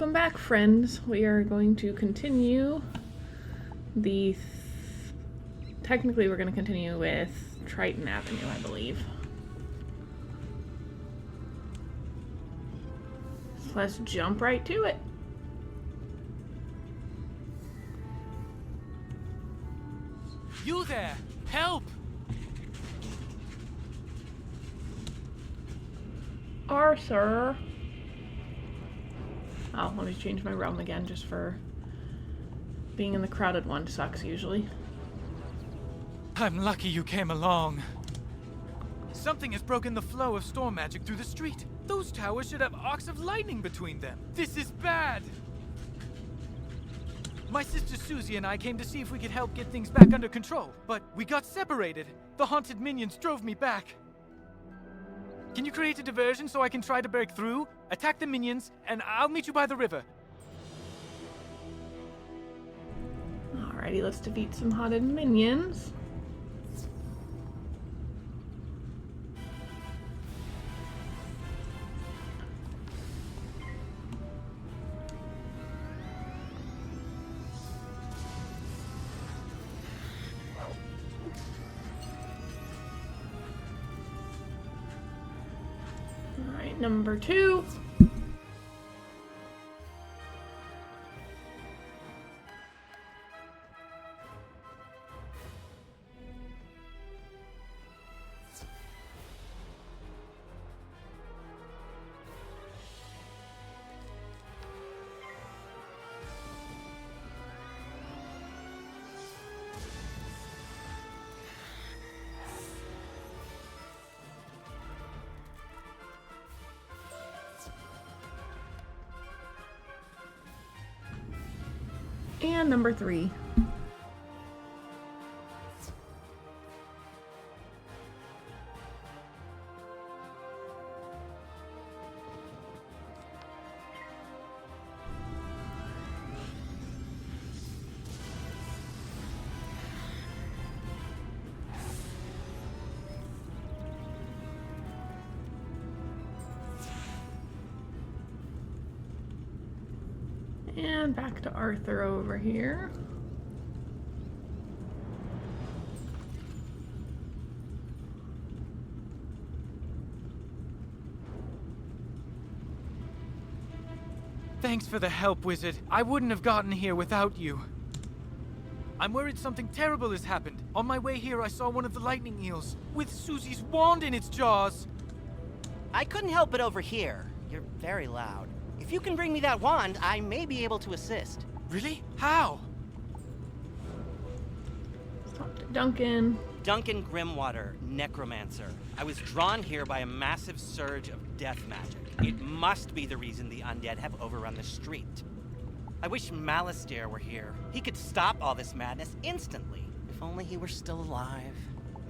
Welcome back, friends. We are going to continue technically we're going to continue with Triton Avenue, I believe. So let's jump right to it. You there! Help! Arthur. Oh, let me change my realm again just for being in the crowded one. Sucks usually. I'm lucky you came along. Something has broken the flow of storm magic through the street. Those towers should have arcs of lightning between them. This is bad! My sister Susie and I came to see if we could help get things back under control, but we got separated. The haunted minions drove me back. Can you create a diversion so I can try to break through, attack the minions, and I'll meet you by the river? Alrighty, let's defeat some haunted minions. Alright, number 2. And number 3. And back to Arthur over here. Thanks for the help, wizard. I wouldn't have gotten here without you. I'm worried something terrible has happened. On my way here, I saw one of the lightning eels with Susie's wand in its jaws. I couldn't help but overhear. You're very loud. If you can bring me that wand, I may be able to assist. Really? How? Talk to Duncan. Duncan Grimwater, Necromancer. I was drawn here by a massive surge of death magic. It must be the reason the undead have overrun the street. I wish Malistaire were here. He could stop all this madness instantly. If only he were still alive.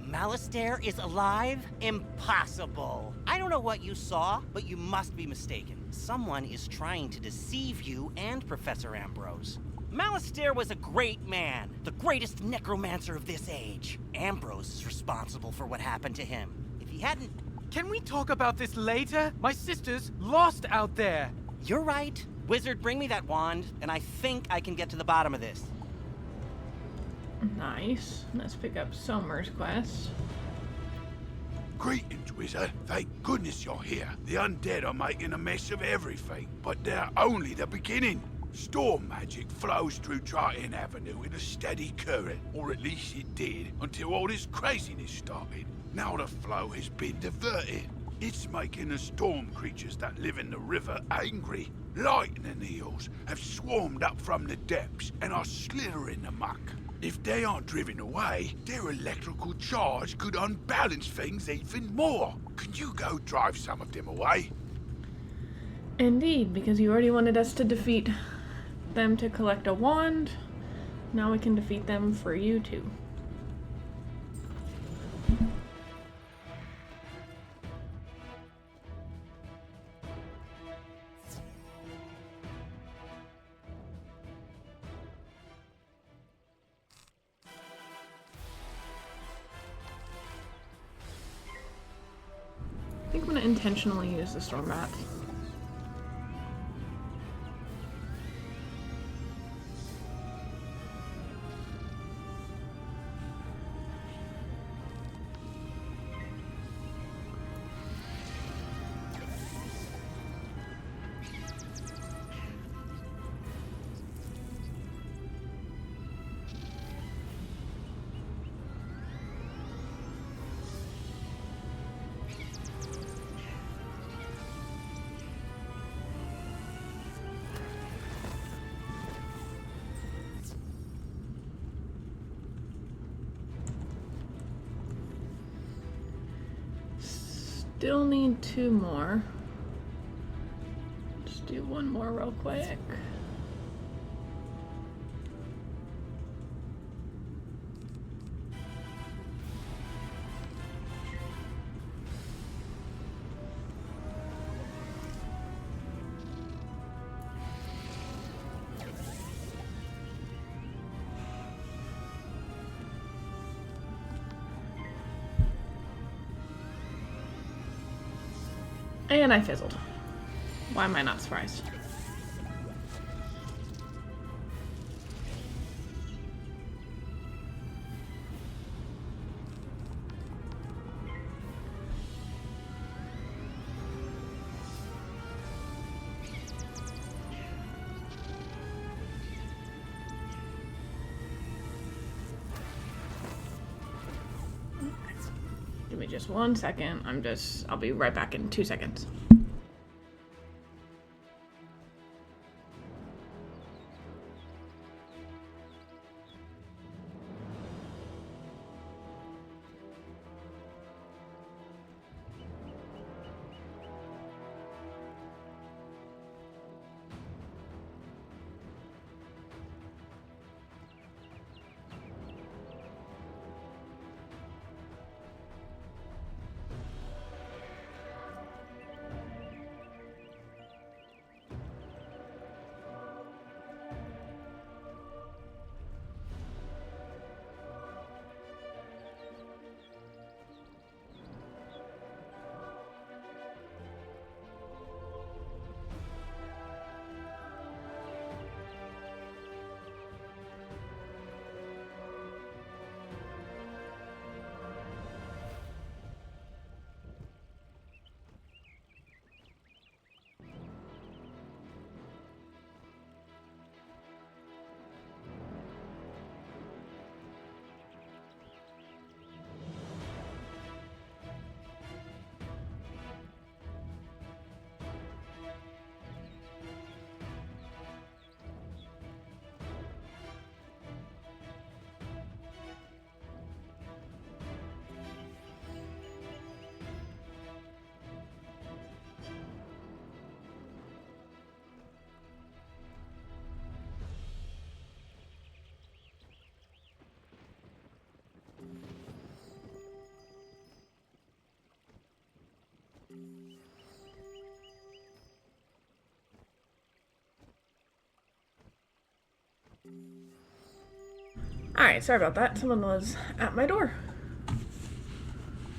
Malistaire is alive? Impossible. I don't know what you saw, but you must be mistaken. Someone is trying to deceive you and Professor Ambrose. Malistaire was a great man, the greatest necromancer of this age. Ambrose is responsible for what happened to him. If he hadn't... Can we talk about this later? My sister's lost out there. You're right. Wizard, bring me that wand, and I think I can get to the bottom of this. Nice. Let's pick up Somer's quest. Greetings, wizard. Thank goodness you're here. The undead are making a mess of everything, but they're only the beginning. Storm magic flows through Triton Avenue in a steady current, or at least it did, until all this craziness started. Now the flow has been diverted. It's making the storm creatures that live in the river angry. Lightning eels have swarmed up from the depths and are slithering amok. If they aren't driven away, their electrical charge could unbalance things even more. Can you go drive some of them away? Indeed, because you already wanted us to defeat them to collect a wand. Now we can defeat them for you too. I think I'm going to intentionally use the storm bats. still need 2 more. Just do 1 more real quick. And I fizzled. Why am I not surprised? Give me just 1 second. I'll be right back in 2 seconds. Alright, sorry about that. Someone was at my door.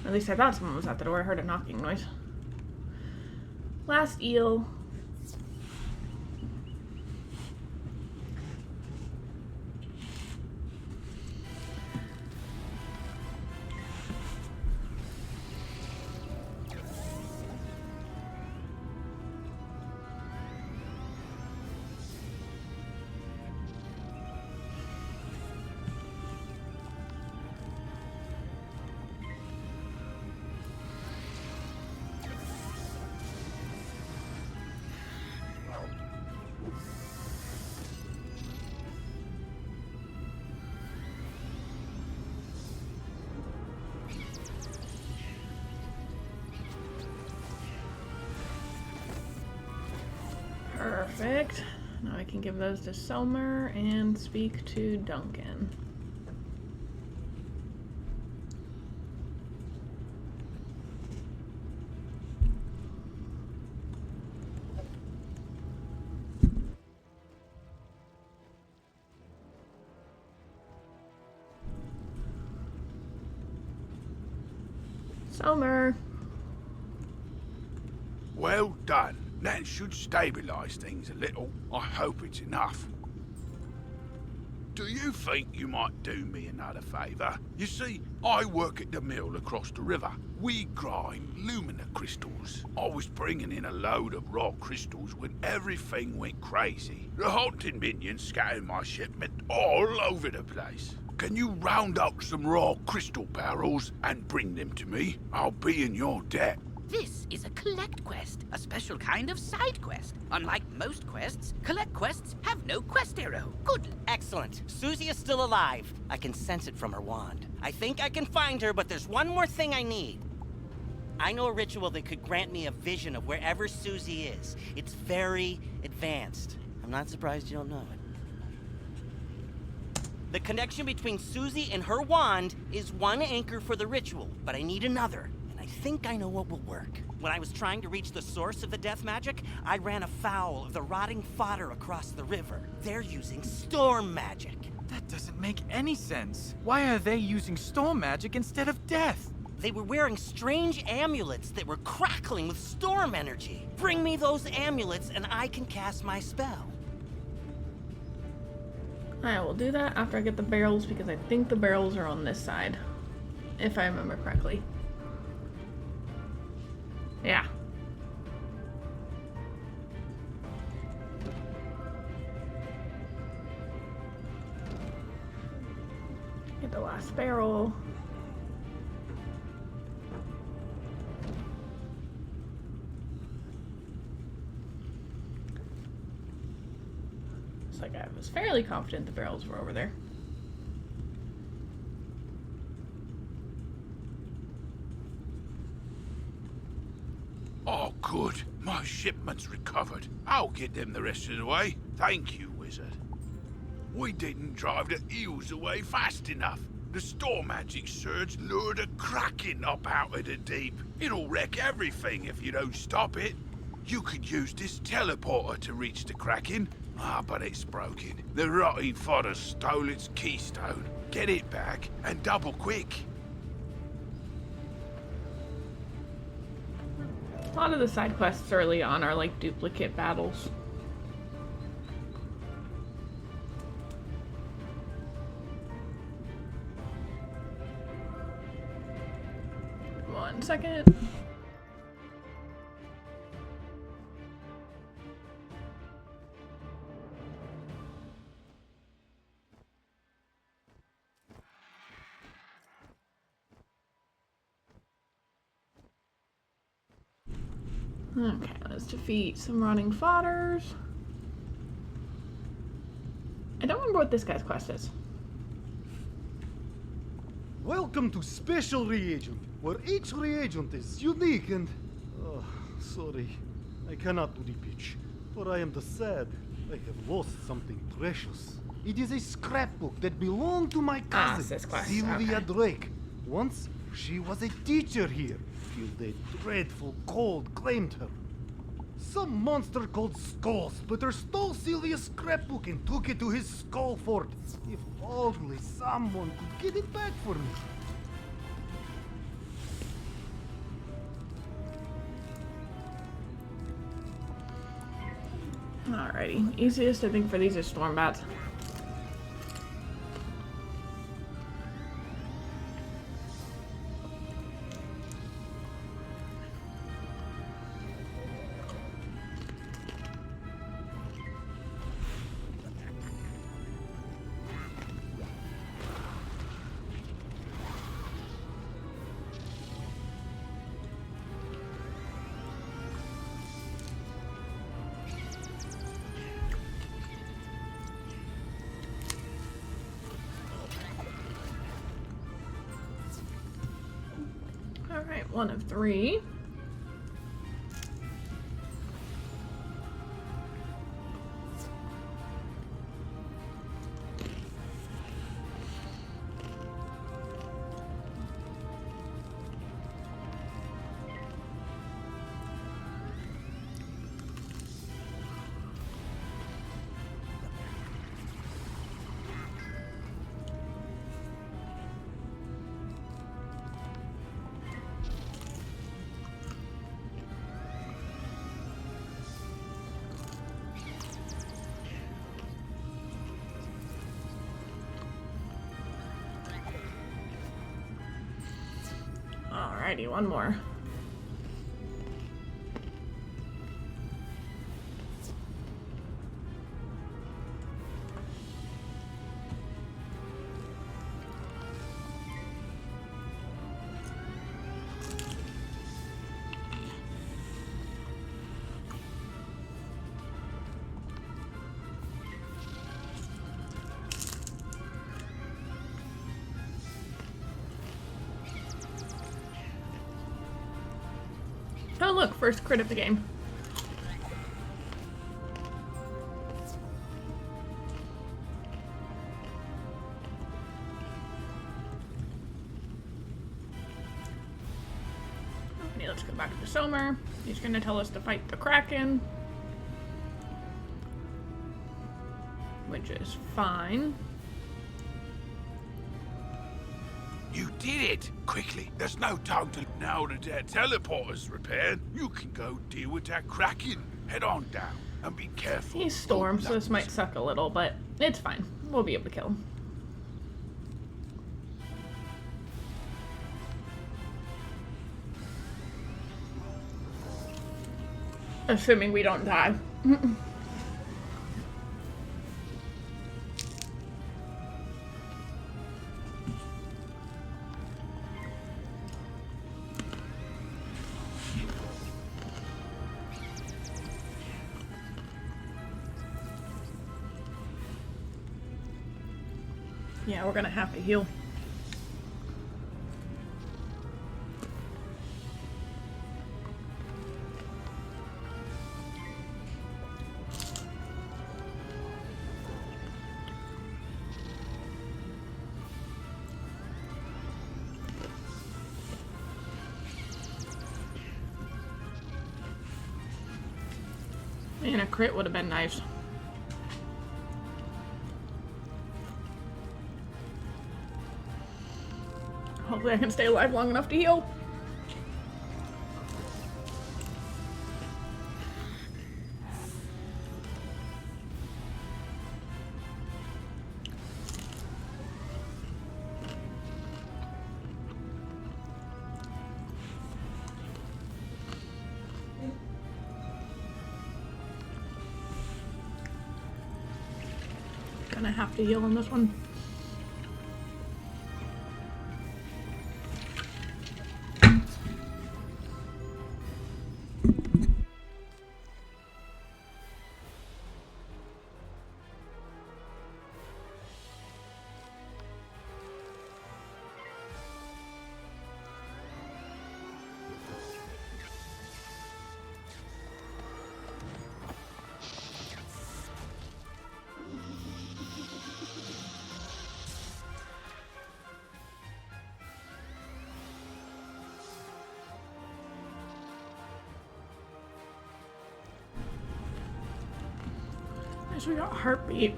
At least I thought someone was at the door. I heard a knocking noise. Last eel. Perfect. Now I can give those to Somer and speak to Duncan. Somer. Well done. That should stabilize things a little. I hope it's enough. Do you think you might do me another favour? You see, I work at the mill across the river. We grind lumina crystals. I was bringing in a load of raw crystals when everything went crazy. The haunted minions scattered my shipment all over the place. Can you round up some raw crystal barrels and bring them to me? I'll be in your debt. This is a collect quest, a special kind of side quest. Unlike most quests, collect quests have no quest arrow. Good. Excellent. Susie is still alive. I can sense it from her wand. I think I can find her, but there's one more thing I need. I know a ritual that could grant me a vision of wherever Susie is. It's very advanced. I'm not surprised you don't know it. The connection between Susie and her wand is one anchor for the ritual, but I need another, and I think I know what will work. When I was trying to reach the source of the death magic, I ran afoul of the rotting fodder across the river. They're using storm magic. That doesn't make any sense. Why are they using storm magic instead of death? They were wearing strange amulets that were crackling with storm energy. Bring me those amulets and I can cast my spell. I will do that after I get the barrels, because I think the barrels are on this side, if I remember correctly. Yeah. Get the last barrel. Like I was fairly confident the barrels were over there. Oh, good. My shipment's recovered. I'll get them the rest of the way. Thank you, wizard. We didn't drive the eels away fast enough. The storm magic surge lured a kraken up out of the deep. It'll wreck everything if you don't stop it. You could use this teleporter to reach the kraken. But it's broken. The rotting fodder stole its keystone. Get it back, and double quick. A lot of the side quests early on are like duplicate battles. One second. Okay, let's defeat some rotting fodders. I don't remember what this guy's quest is. Welcome to Special Reagent, where each reagent is unique and... Oh, sorry. I cannot do the pitch, for I am the sad. I have lost something precious. It is a scrapbook that belonged to my cousin, this quest. Sylvia Okay. Drake. Once, she was a teacher here, till the dreadful cold claimed her. Some monster called Skull Splitter stole Sylvia's scrapbook and took it to his skull fort. If only someone could get it back for me. Alrighty, easiest I think for these is storm bats. Alright, one of three. Alrighty, one more. Oh look, first crit of the game. Okay, let's go back to Somer. He's gonna tell us to fight the Kraken. Which is fine. You did it! Quickly, there's no time to... Now that that teleporter's repaired, you can go deal with that Kraken. Head on down, and be careful. He's Storm, so this might suck a little, but it's fine. We'll be able to kill him. Assuming we don't die. Yeah, we're gonna have to heal. And a crit would have been nice. Hopefully I can stay alive long enough to heal. Gonna have to heal on this one. We got heartbeat.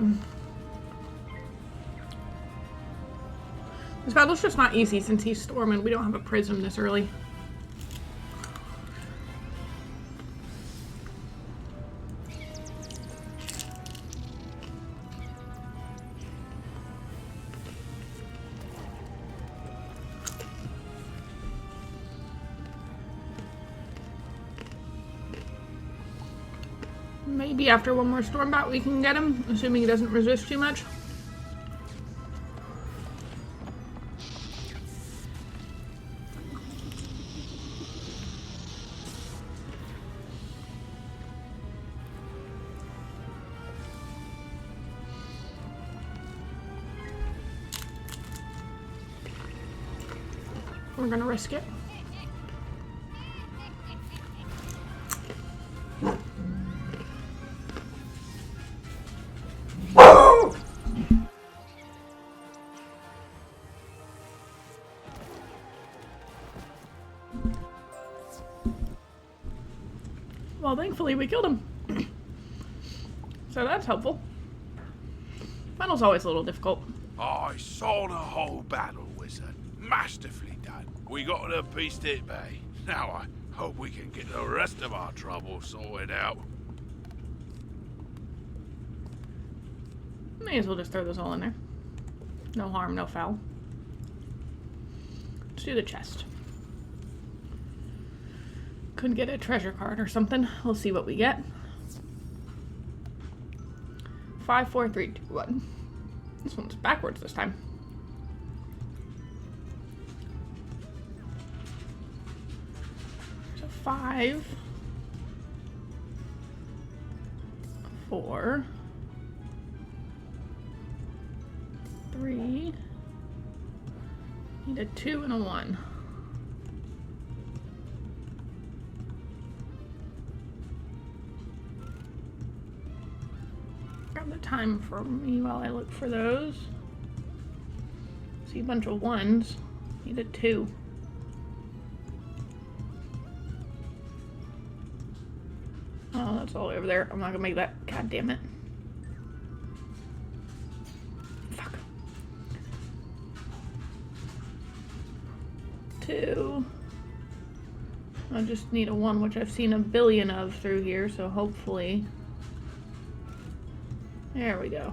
This battle's just not easy since he's Storm and we don't have a prism this early. Maybe after one more storm bat we can get him, assuming he doesn't resist too much. We're gonna risk it. Well, thankfully we killed him. So that's helpful. Battle's always a little difficult. I saw the whole battle, wizard. Masterfully done. We got to pieced it back. Now I hope we can get the rest of our trouble sorted out. May as well just throw this all in there. No harm, no foul. Let's do the chest. Could get a treasure card or something. We'll see what we get. 5, 4, 3, 2, 1. This one's backwards this time. So 5, 4, 3. Need a 2 and a 1. time for me while I look for those. See a bunch of ones. Need a 2. Oh, that's all over there. I'm not gonna make that. God damn it. Fuck. 2. I just need a 1, which I've seen a billion of through here, so hopefully. There we go.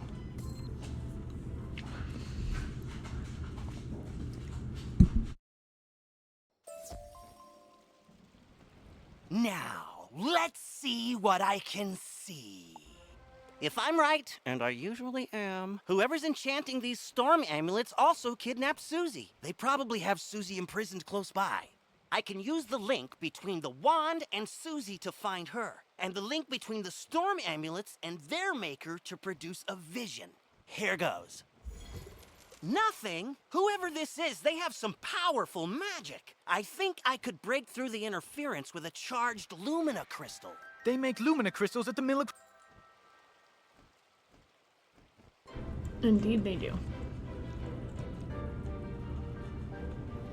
Now, let's see what I can see. If I'm right, and I usually am, whoever's enchanting these storm amulets also kidnapped Susie. They probably have Susie imprisoned close by. I can use the link between the wand and Susie to find her, and the link between the storm amulets and their maker to produce a vision. Here goes. Nothing? Whoever this is, they have some powerful magic. I think I could break through the interference with a charged Lumina crystal. They make Lumina crystals at the mill. Indeed they do.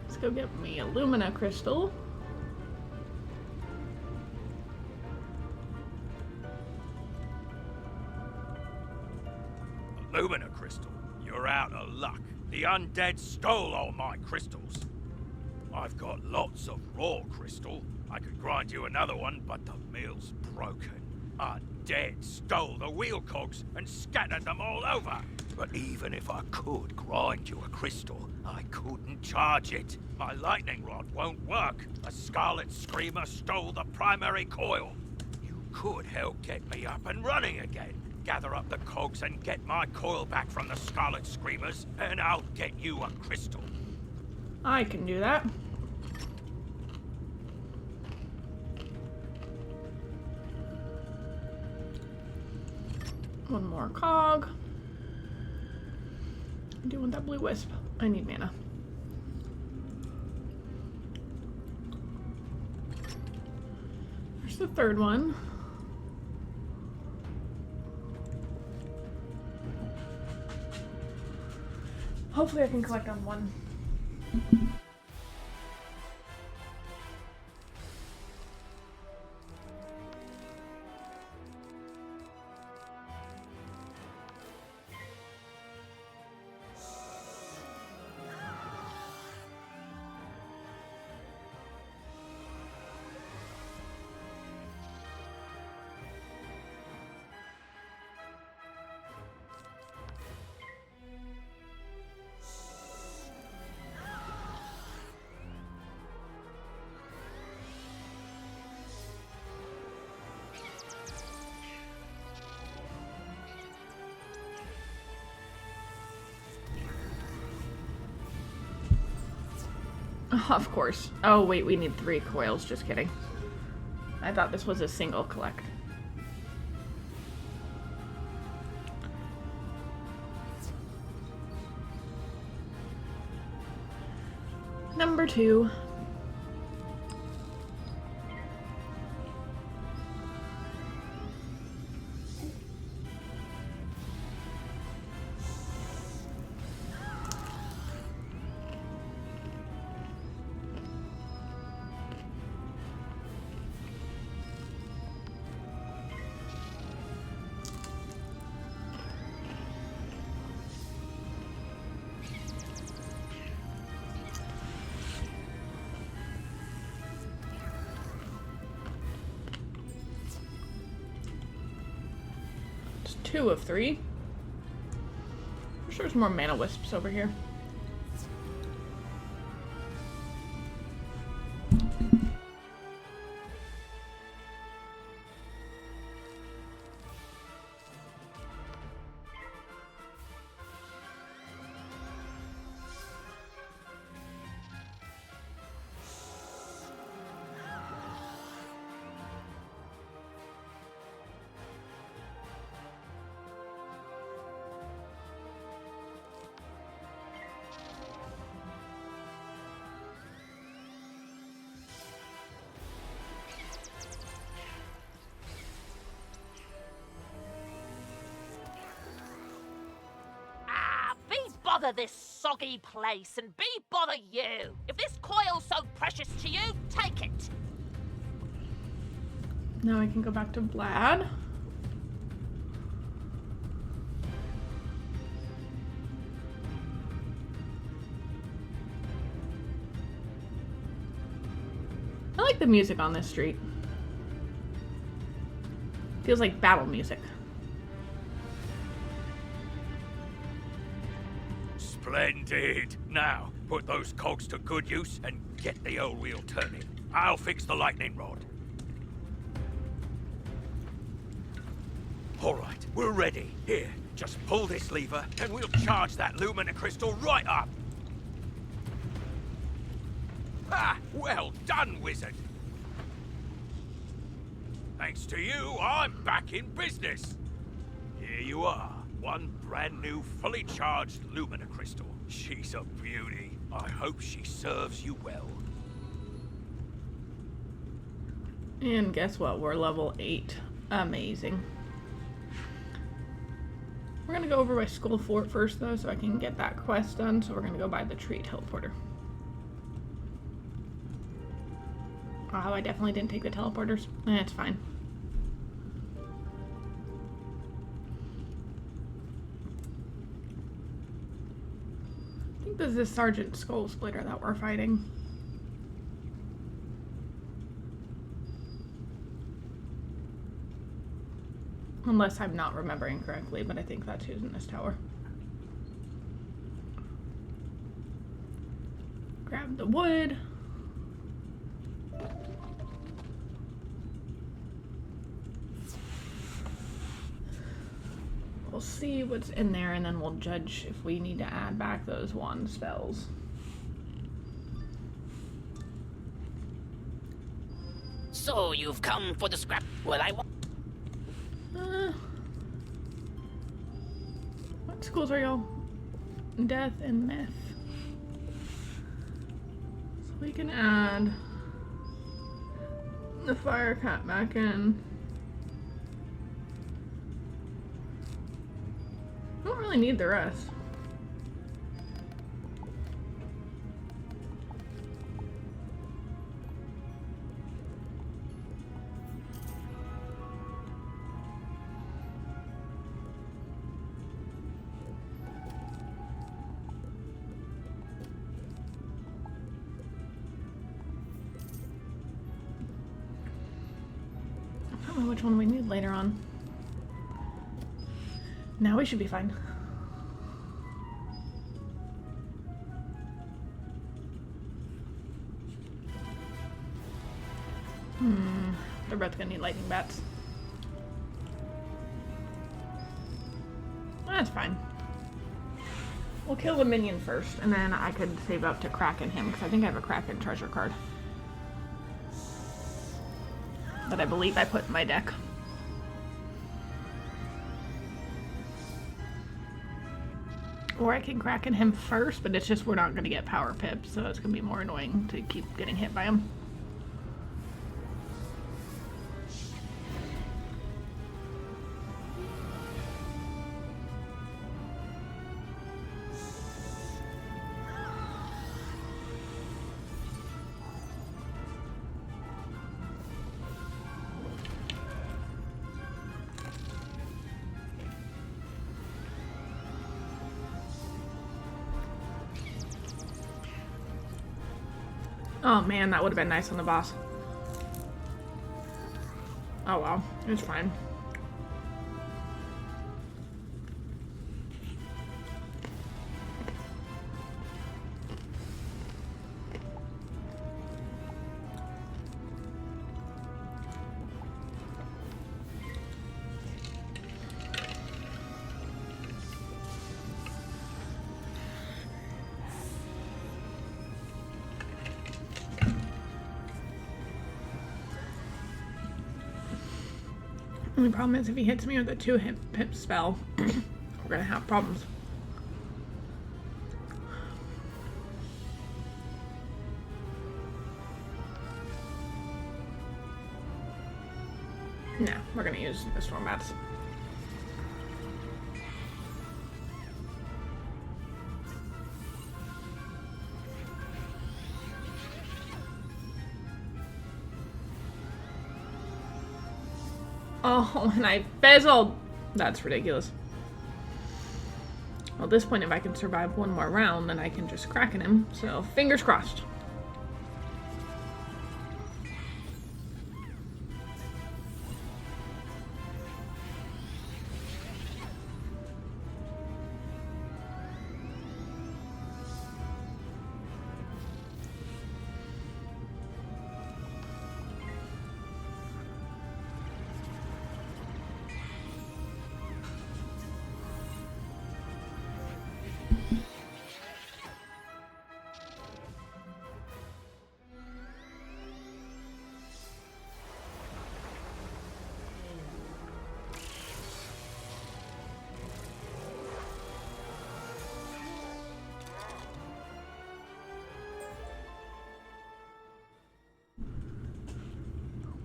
Let's go get me a Lumina crystal. Lumina crystal, you're out of luck. The undead stole all my crystals. I've got lots of raw crystal. I could grind you another one, but the mill's broken. Undead stole the wheel cogs and scattered them all over. But even if I could grind you a crystal, I couldn't charge it. My lightning rod won't work. A Scarlet Screamer stole the primary coil. You could help get me up and running again. Gather up the cogs and get my coil back from the Scarlet Screamers, and I'll get you a crystal. I can do that. One more cog. I do want that blue wisp. I need mana. There's the third one. Hopefully I can collect on one. Of course. Oh wait, we need 3 coils, just kidding. I thought this was a single collect. Number 2. It's 2 of 3. I'm sure there's more mana wisps over here. bother this soggy place and be bother you. If this coil's so precious to you, take it. Now I can go back to Vlad. I like the music on this street. Feels like battle music. Splendid! Now, put those cogs to good use and get the old wheel turning. I'll fix the lightning rod. All right, we're ready. Here, just pull this lever and we'll charge that Lumina crystal right up. Ah, well done, wizard. Thanks to you, I'm back in business. Here you are. One brand new, fully charged Lumina crystal. She's a beauty. I hope she serves you well. And guess what? We're level 8. Amazing. We're gonna go over by Skull Fort first, though, so I can get that quest done. So we're gonna go by the tree teleporter. Oh, I definitely didn't take the teleporters. It's fine. I think this is Sergeant Skull Splitter that we're fighting. Unless I'm not remembering correctly, but I think that's who's in this tower. Grab the wood. We'll see what's in there, and then we'll judge if we need to add back those wand spells. So you've come for the scrap? Well, I want. What schools are y'all? Death and myth. So we can add the fire cat back in. I don't really need the rest. I don't know which one we need later on. Now we should be fine. They're both gonna need lightning bats. That's fine. We'll kill the minion first, and then I could save up to Kraken him, because I think I have a Kraken treasure card that I believe I put in my deck. Or I can Kraken him first, but it's just we're not going to get power pips, so it's going to be more annoying to keep getting hit by him. Oh man, that would have been nice on the boss. Oh well, it's fine. Only problem is if he hits me with a 2-hit pip spell, we're gonna have problems. No, we're gonna use the storm bats. Oh, and I fizzled. That's ridiculous. Well, at this point, if I can survive one more round, then I can just Kraken him. So, fingers crossed.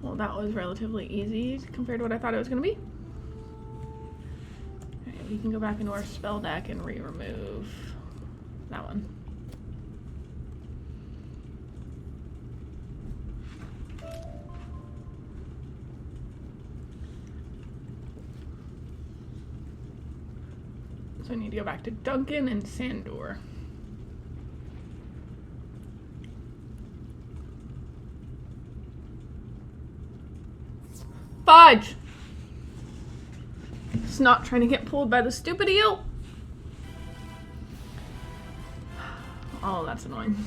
Well, that was relatively easy compared to what I thought it was going to be. Alright, we can go back into our spell deck and re-remove that one. So I need to go back to Duncan and Sandor. Fudge! It's not trying to get pulled by the stupid eel. Oh, that's annoying.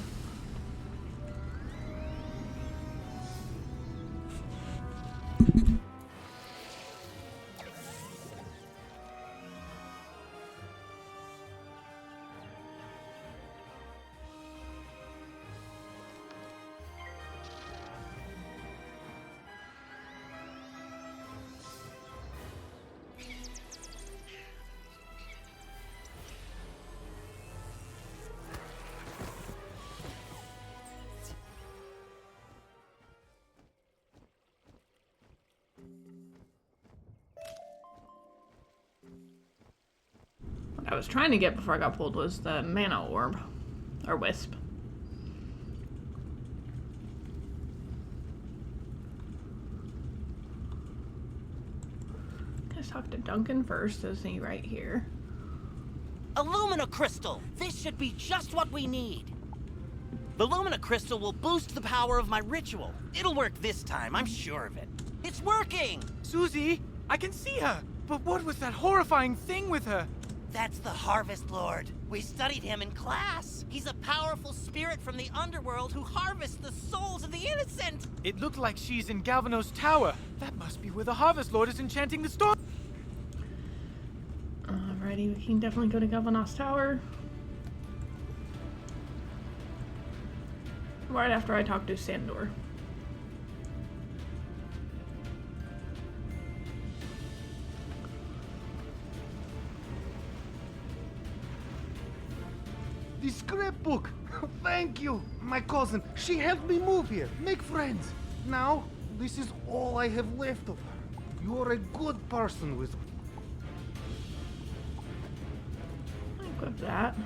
What I was trying to get before I got pulled was the mana orb. Or wisp. Let's talk to Duncan first, isn't he right here? A Lumina Crystal! This should be just what we need! The Lumina Crystal will boost the power of my ritual. It'll work this time, I'm sure of it. It's working! Susie, I can see her! But what was that horrifying thing with her? That's the Harvest Lord. We studied him in class. He's a powerful spirit from the underworld who harvests the souls of the innocent. It looked like she's in Galvanos Tower. That must be where the Harvest Lord is enchanting the storm. Alrighty, we can definitely go to Galvanos Tower. Right after I talk to Sandor. The scrapbook! Thank you! My cousin, she helped me move here, make friends. Now, this is all I have left of her. You are a good person, Wizard. I'll equip that.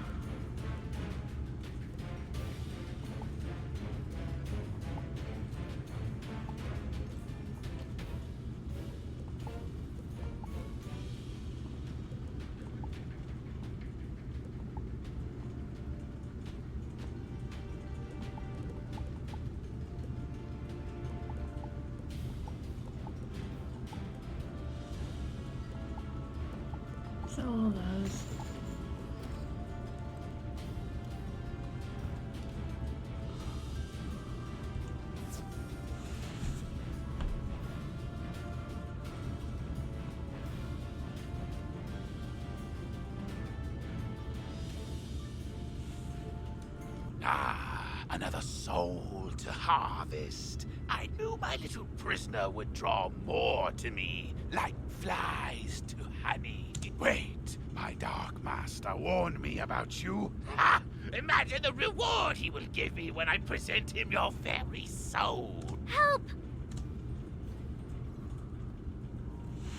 So all those. Ah, another soul to harvest. I knew my little prisoner would draw more to me, like flies to honey. Wait, my dark master warned me about you. Ha! Imagine the reward he will give me when I present him your very soul. Help!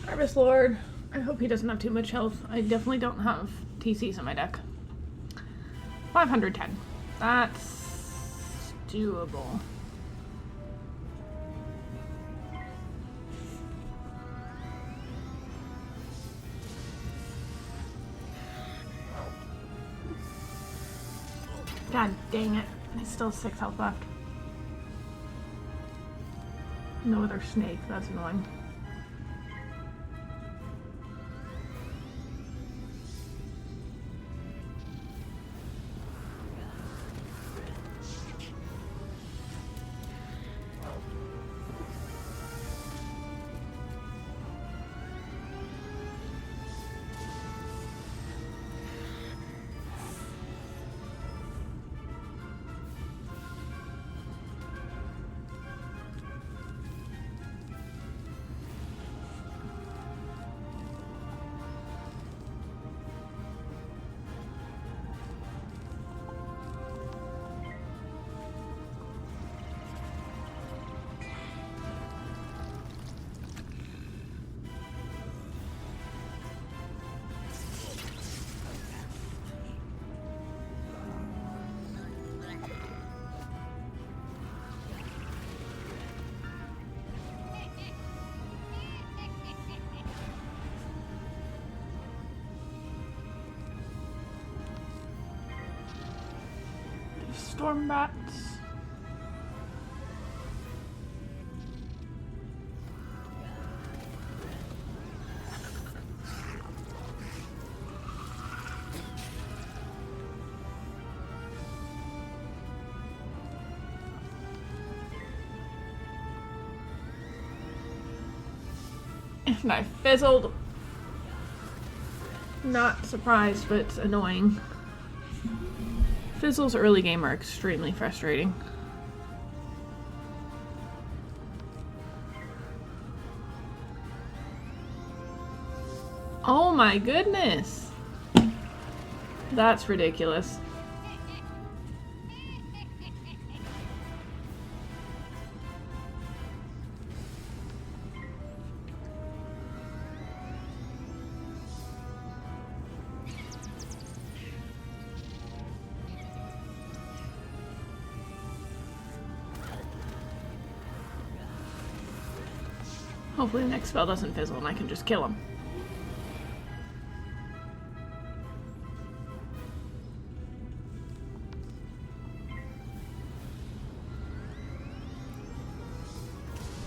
Harvest Lord. I hope he doesn't have too much health. I definitely don't have TCs in my deck. 510. That's doable. Dang it. There's still 6 health left. No other snake. That's annoying. Storm bats. And I fizzled. Not surprised, but it's annoying. Fizzles early game are extremely frustrating. Oh my goodness! That's ridiculous. Hopefully the next spell doesn't fizzle and I can just kill him.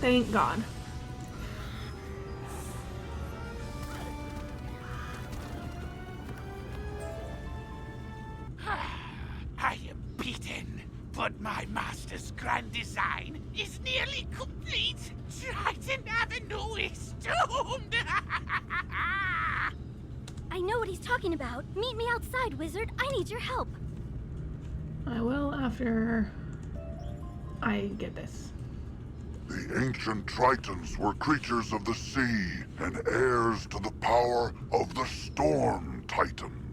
Thank God. I am beaten, but my master's grand design is nearly complete. Triton Avenue is doomed! I know what he's talking about. Meet me outside, wizard. I need your help. I will after I get this. The ancient Tritons were creatures of the sea and heirs to the power of the Storm Titan.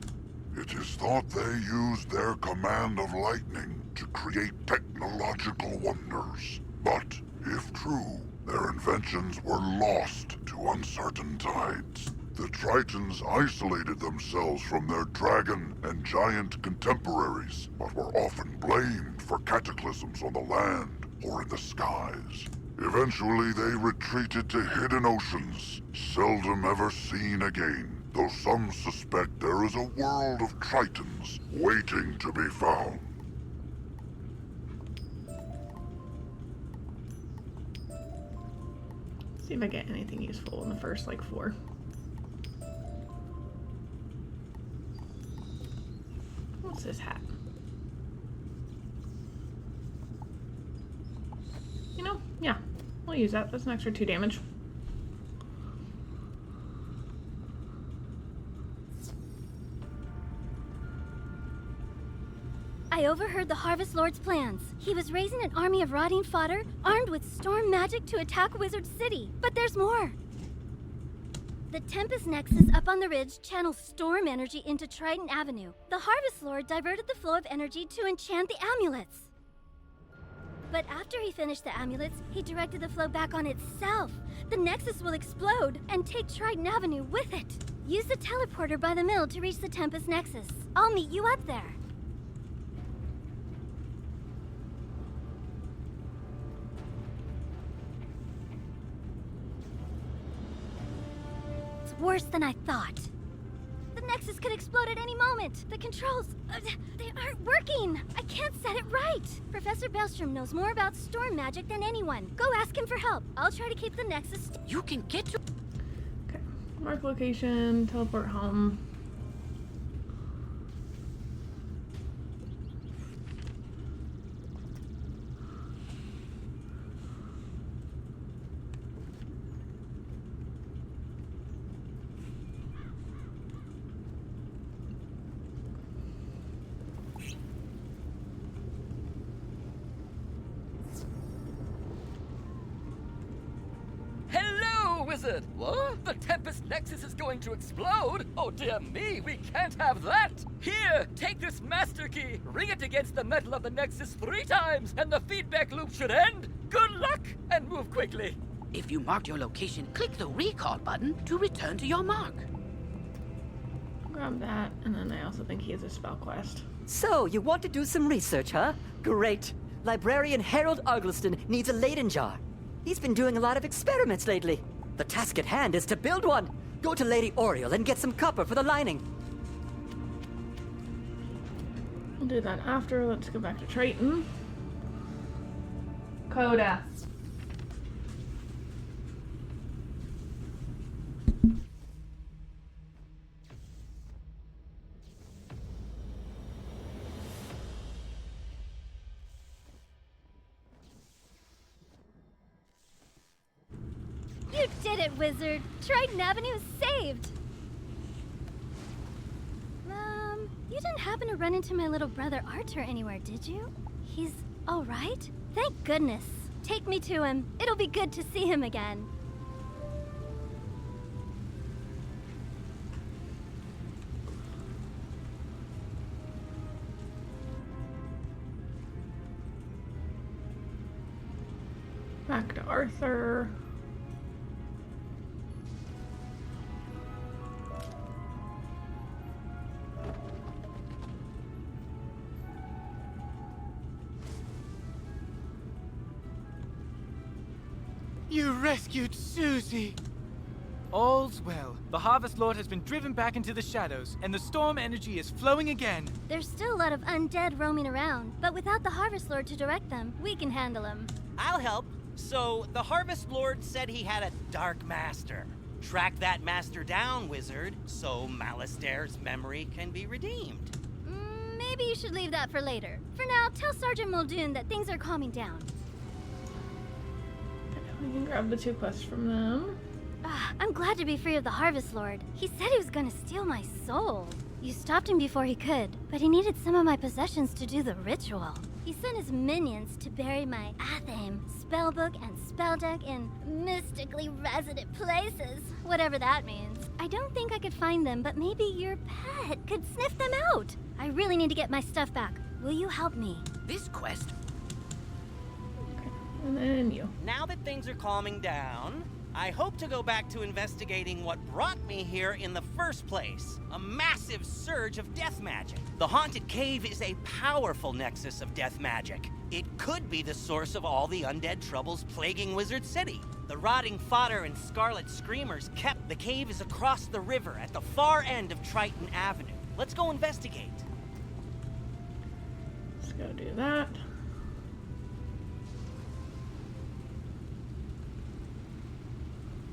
It is thought they used their command of lightning to create technological wonders. But, if true, their inventions were lost to uncertain tides. The Tritons isolated themselves from their dragon and giant contemporaries, but were often blamed for cataclysms on the land or in the skies. Eventually, they retreated to hidden oceans, seldom ever seen again, though some suspect there is a world of Tritons waiting to be found. See if I get anything useful in the first, 4. What's this hat? You know, yeah, we'll use that. That's an extra 2 damage. I overheard the Harvest Lord's plans. He was raising an army of rotting fodder, armed with storm magic to attack Wizard City. But there's more. The Tempest Nexus up on the ridge channels storm energy into Triton Avenue. The Harvest Lord diverted the flow of energy to enchant the amulets. But after he finished the amulets, he directed the flow back on itself. The Nexus will explode and take Triton Avenue with it. Use the teleporter by the mill to reach the Tempest Nexus. I'll meet you up there. It's worse than I thought. The Nexus Nexus could explode at any moment. The controls, they aren't working. I can't set it right. Professor Bellstrom knows more about storm magic than anyone. Go ask him for help. I'll try to keep the Nexus. You can get to... Okay. Mark location, teleport home. Hello, wizard! What? The Tempest Nexus is going to explode? Oh dear me, we can't have that! Here, take this master key, ring it against the metal of the Nexus 3 times, and the feedback loop should end! Good luck, and move quickly! If you marked your location, click the recall button to return to your mark. Grab that, and then I also think he has a spell quest. So, you want to do some research, huh? Great. Librarian Harold Argleston needs a Leyden jar. He's been doing a lot of experiments lately. The task at hand is to build one. Go to Lady Oriole and get some copper for the lining. We'll do that after. Let's go back to Triton. Coda. You did it, wizard. Triton Avenue is saved. You didn't happen to run into my little brother Arthur anywhere, did you? He's all right? Thank goodness. Take me to him. It'll be good to see him again. Back to Arthur. You rescued Susie! All's well. The Harvest Lord has been driven back into the shadows, and the storm energy is flowing again. There's still a lot of undead roaming around, but without the Harvest Lord to direct them, we can handle them. I'll help. So, the Harvest Lord said he had a Dark Master. Track that master down, wizard, so Malastaire's memory can be redeemed. Maybe you should leave that for later. For now, tell Sergeant Muldoon that things are calming down. We can grab the 2 quests from them. I'm glad to be free of the Harvest Lord. He said he was gonna steal my soul. You stopped him before he could, but he needed some of my possessions to do the ritual. He sent his minions to bury my Athame, spellbook, and spell deck in mystically resident places, whatever that means. I don't think I could find them, but maybe your pet could sniff them out. I really need to get my stuff back. Will you help me? This quest... And then you. Now that things are calming down, I hope to go back to investigating what brought me here in the first place. A massive surge of death magic. The Haunted Cave is a powerful nexus of death magic. It could be the source of all the undead troubles plaguing Wizard City. The rotting fodder and scarlet screamers kept the cave is across the river at the far end of Triton Avenue. Let's go investigate. Let's go do that.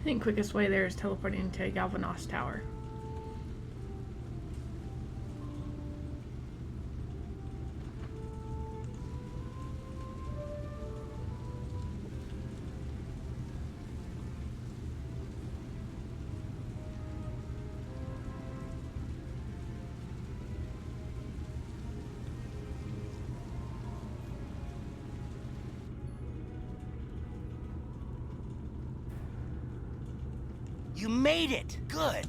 I think quickest way there is teleporting to Galvanos Tower. You made it! Good!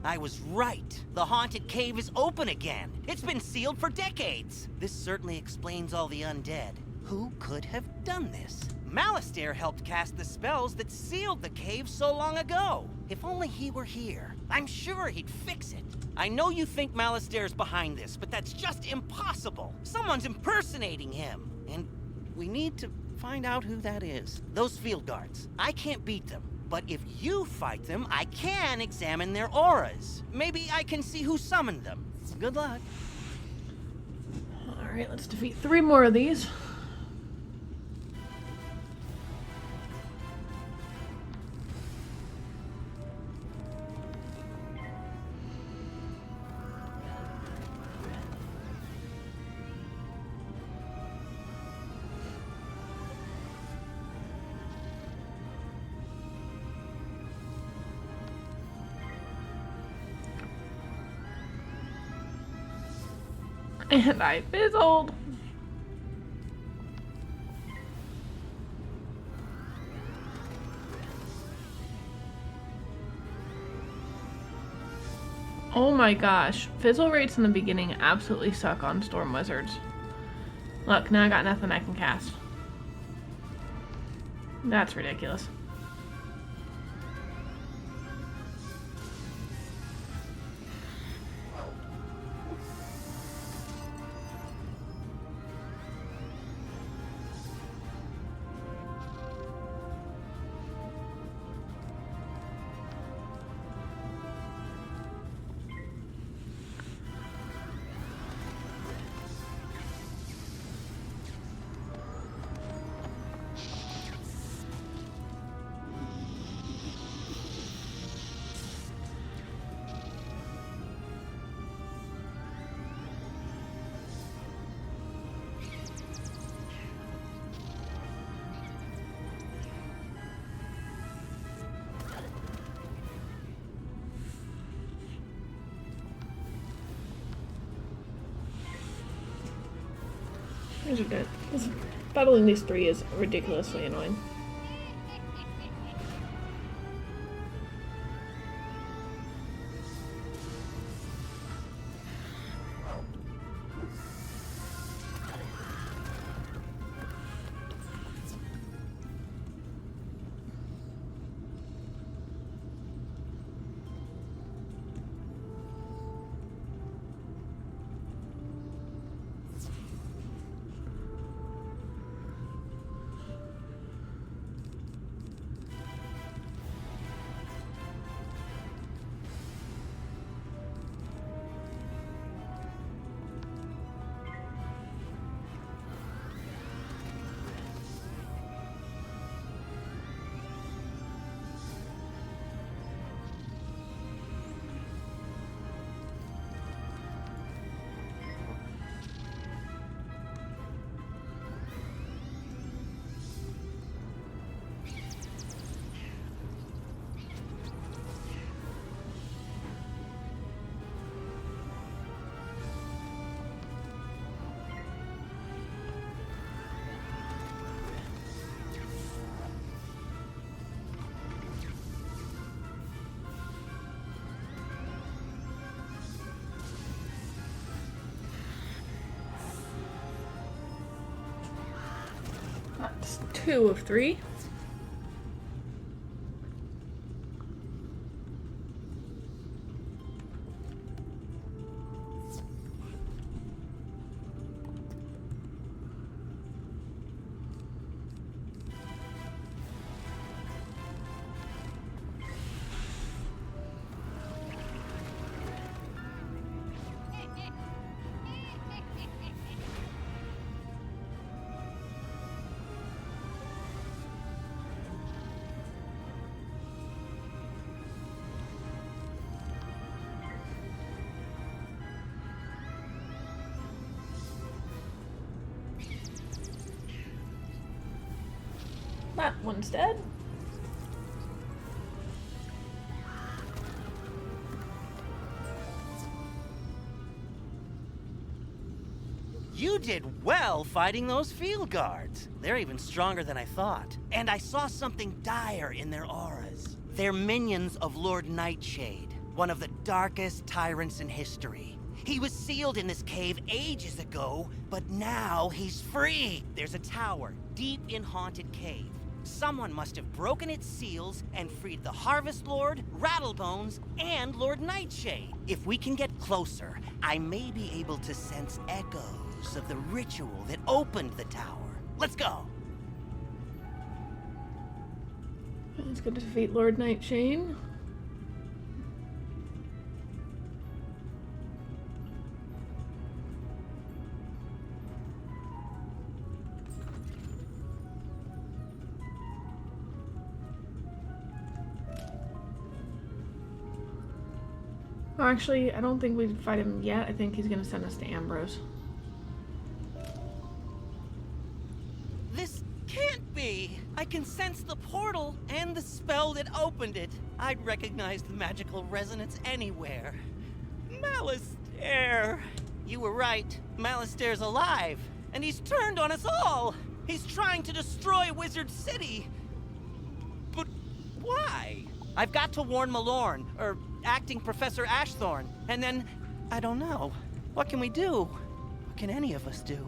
I was right. The Haunted Cave is open again. It's been sealed for decades. This certainly explains all the undead. Who could have done this? Malastair helped cast the spells that sealed the cave so long ago. If only he were here. I'm sure he'd fix it. I know you think Malastair's behind this, but that's just impossible. Someone's impersonating him. And we need to find out who that is. Those field guards. I can't beat them. But if you fight them, I can examine their auras. Maybe I can see who summoned them. Good luck. Alright, let's defeat 3 more of these. And I fizzled. Oh my gosh. Fizzle rates in the beginning absolutely suck on Storm Wizards. Look, now I got nothing I can cast. That's ridiculous. These are good. Battling these 3 is ridiculously annoying. That's 2 of 3. That one's dead. You did well fighting those field guards. They're even stronger than I thought. And I saw something dire in their auras. They're minions of Lord Nightshade, one of the darkest tyrants in history. He was sealed in this cave ages ago, but now he's free. There's a tower deep in Haunted Cave. Someone must have broken its seals and freed the Harvest Lord, Rattlebones, and Lord Nightshade. If we can get closer, I may be able to sense echoes of the ritual that opened the tower. Let's go! Let's go defeat Lord Nightshade. Oh, actually, I don't think we fight him yet. I think he's gonna send us to Ambrose. This can't be! I can sense the portal and the spell that opened it. I'd recognize the magical resonance anywhere. Malistaire! You were right. Malistaire's alive, and he's turned on us all! He's trying to destroy Wizard City! But why? I've got to warn Malorn, or acting Professor Ashthorn, and then, I don't know. What can we do? What can any of us do?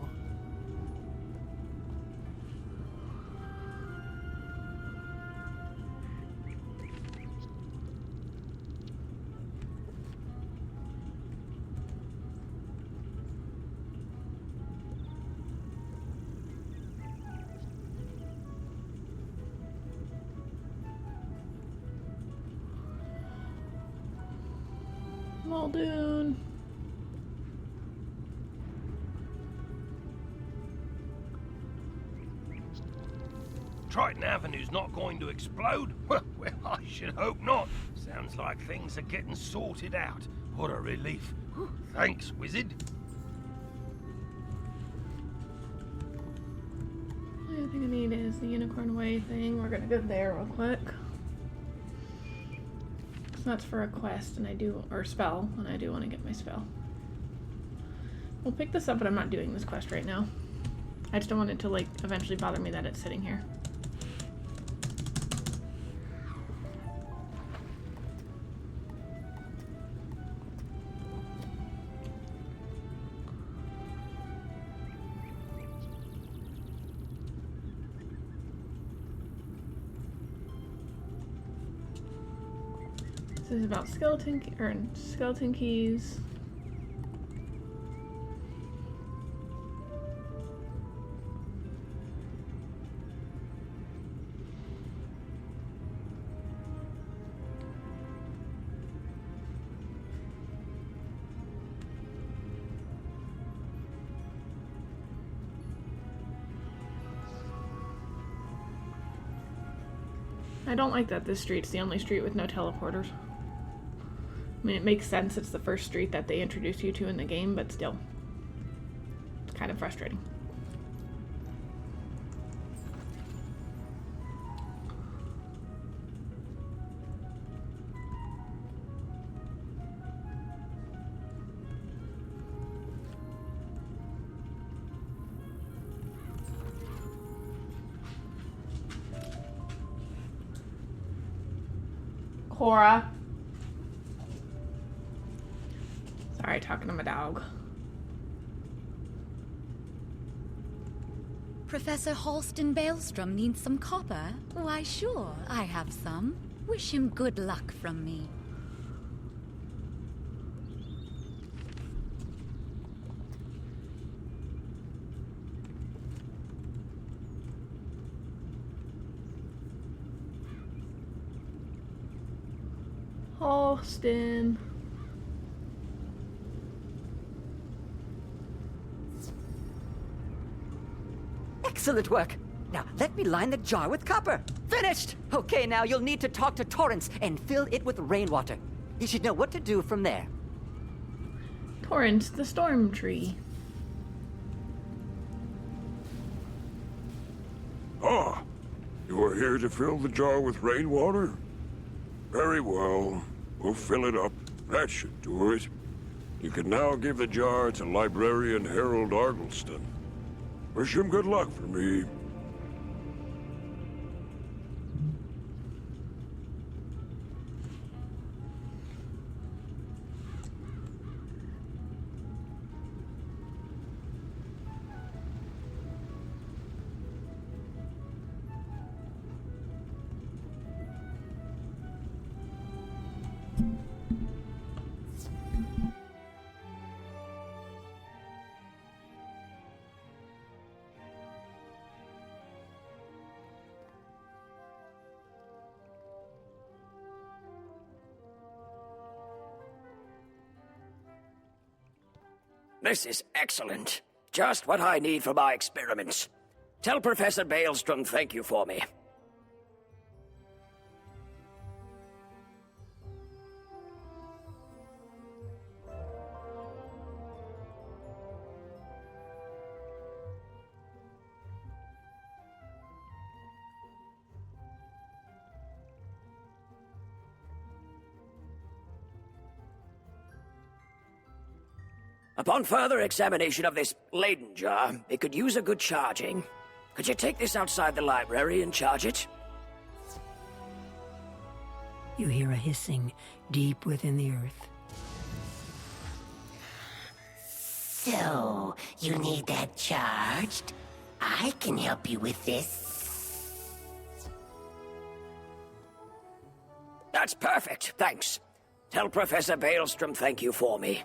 Muldoon. Triton Avenue's not going to explode? Well, I should hope not. Sounds like things are getting sorted out. What a relief. Thanks, wizard. The only thing I need is the Unicorn Way thing. We're gonna go there real quick. So that's for a quest, and or spell, and I do want to get my spell. We'll pick this up, but I'm not doing this quest right now. I just don't want it to, like, eventually bother me that it's sitting here. This is about skeleton keys. I don't like that this street's the only street with no teleporters. I mean, it makes sense, it's the first street that they introduce you to in the game, but still. It's kind of frustrating. Cora. Sorry, talking to my dog. Professor Halston Baelstrom needs some copper? Why, sure, I have some. Wish him good luck from me. Halston. Excellent work. Now, let me line the jar with copper. Finished! Okay, now you'll need to talk to Torrance and fill it with rainwater. You should know what to do from there. Torrance, the storm tree. Ah, you are here to fill the jar with rainwater? Very well. We'll fill it up. That should do it. You can now give the jar to Librarian Harold Argleston. Wish him good luck for me. This is excellent. Just what I need for my experiments. Tell Professor Baelstrom thank you for me. Upon further examination of this Leyden jar, it could use a good charging. Could you take this outside the library and charge it? You hear a hissing deep within the earth. So, you need that charged? I can help you with this. That's perfect, thanks. Tell Professor Baelstrom thank you for me.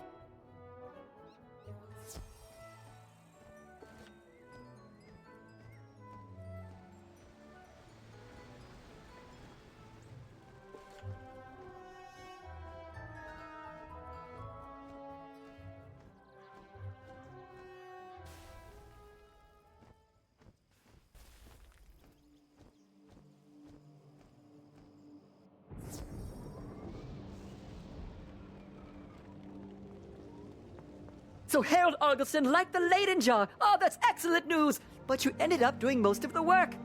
So Harold Argylston liked the Leyden jar. Oh, that's excellent news. But you ended up doing most of the work.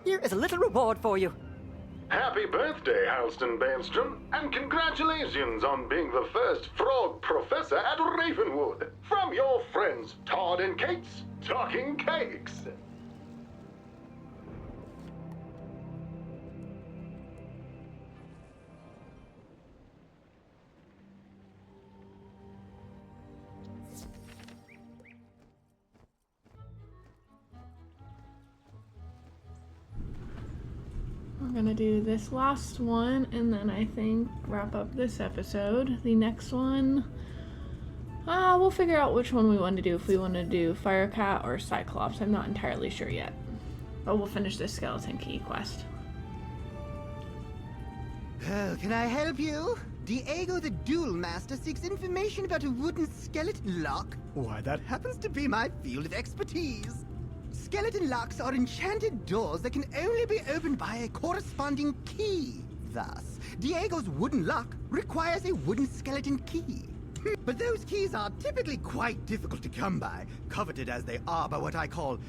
Here is a little reward for you. Happy birthday, Halston Baelstrom, and congratulations on being the first frog professor at Ravenwood. From your friends Todd and Kate's Talking Cakes. We're gonna do this last one and then I think wrap up this episode. The next one, we'll figure out which one we want to do, if we want to do Firecat or Cyclops. I'm not entirely sure yet, but we'll finish this skeleton key quest. Oh, can I help you? Diego the Duel Master seeks information about a wooden skeleton lock. Why, that happens to be my field of expertise. Skeleton locks are enchanted doors that can only be opened by a corresponding key. Thus, Diego's wooden lock requires a wooden skeleton key. But those keys are typically quite difficult to come by, coveted as they are by what I call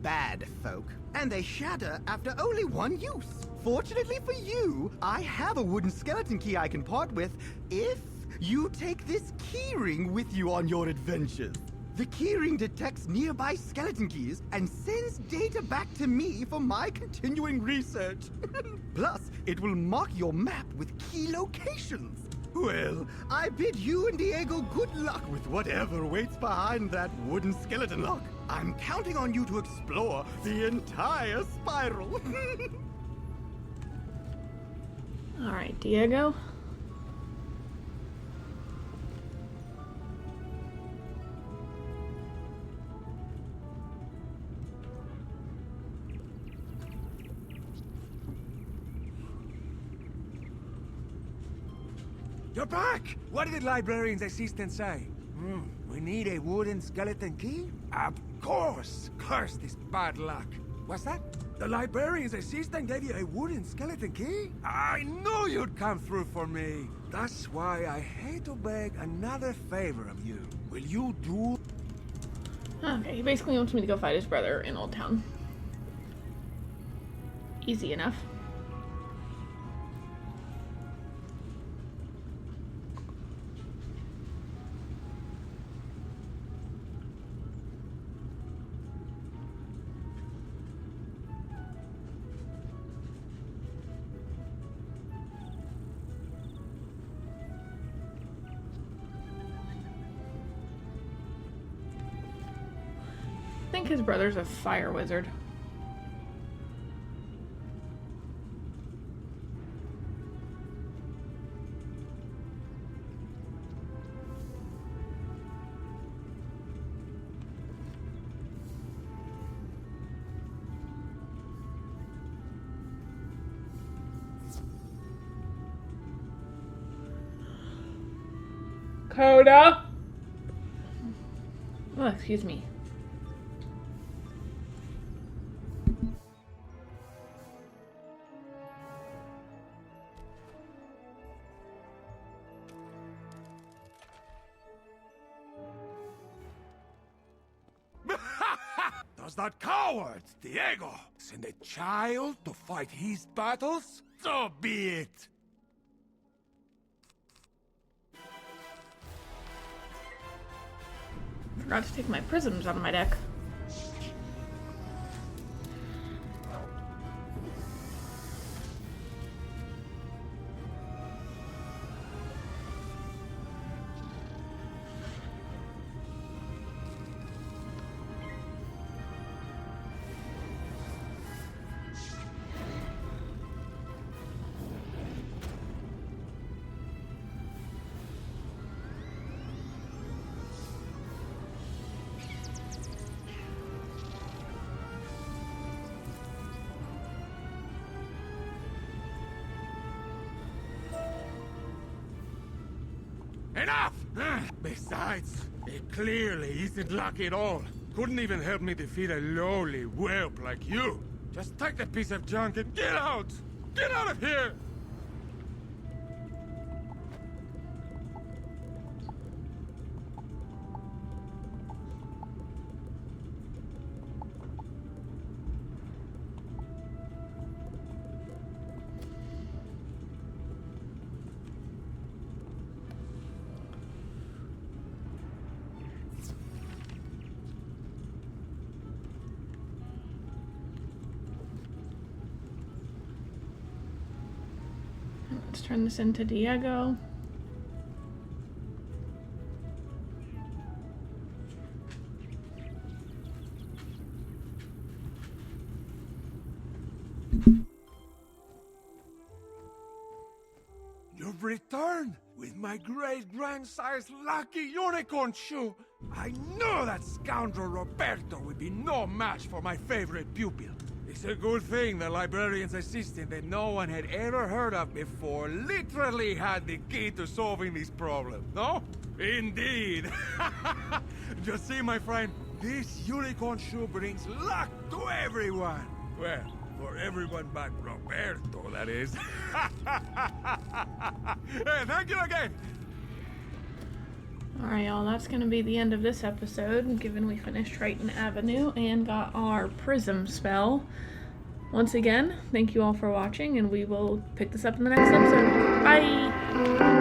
bad folk, and they shatter after only one use. Fortunately for you, I have a wooden skeleton key I can part with if you take this keyring with you on your adventures. The keyring detects nearby skeleton keys and sends data back to me for my continuing research. Plus, it will mark your map with key locations. Well, I bid you and Diego good luck with whatever waits behind that wooden skeleton lock. I'm counting on you to explore the entire spiral. All right, Diego. You're back! What did the librarian's assistant say? We need a wooden skeleton key? Of course! Curse this bad luck. What's that? The librarian's assistant gave you a wooden skeleton key? I knew you'd come through for me. That's why I hate to beg another favor of you. Will you do... Okay, he basically wants me to go fight his brother in Old Town. Easy enough. I think his brother's a fire wizard. Coda. Oh, excuse me. Does that coward, Diego, send a child to fight his battles? So be it! Forgot to take my prisms out of my deck. Enough! Besides, it clearly isn't lucky at all. Couldn't even help me defeat a lowly whelp like you. Just take that piece of junk and get out! Get out of here! Let's turn this into Diego. You've returned with my great-grandsire lucky unicorn shoe. I knew that scoundrel Roberto would be no match for my favorite pupil. It's a good thing the librarian's assistant that no one had ever heard of before literally had the key to solving this problem, no? Indeed. Just see, my friend, this unicorn shoe brings luck to everyone. Well, for everyone but Roberto, that is. Hey, thank you again. Alright, y'all, that's going to be the end of this episode, given we finished Triton Avenue and got our prism spell. Once again, thank you all for watching, and we will pick this up in the next episode. Bye!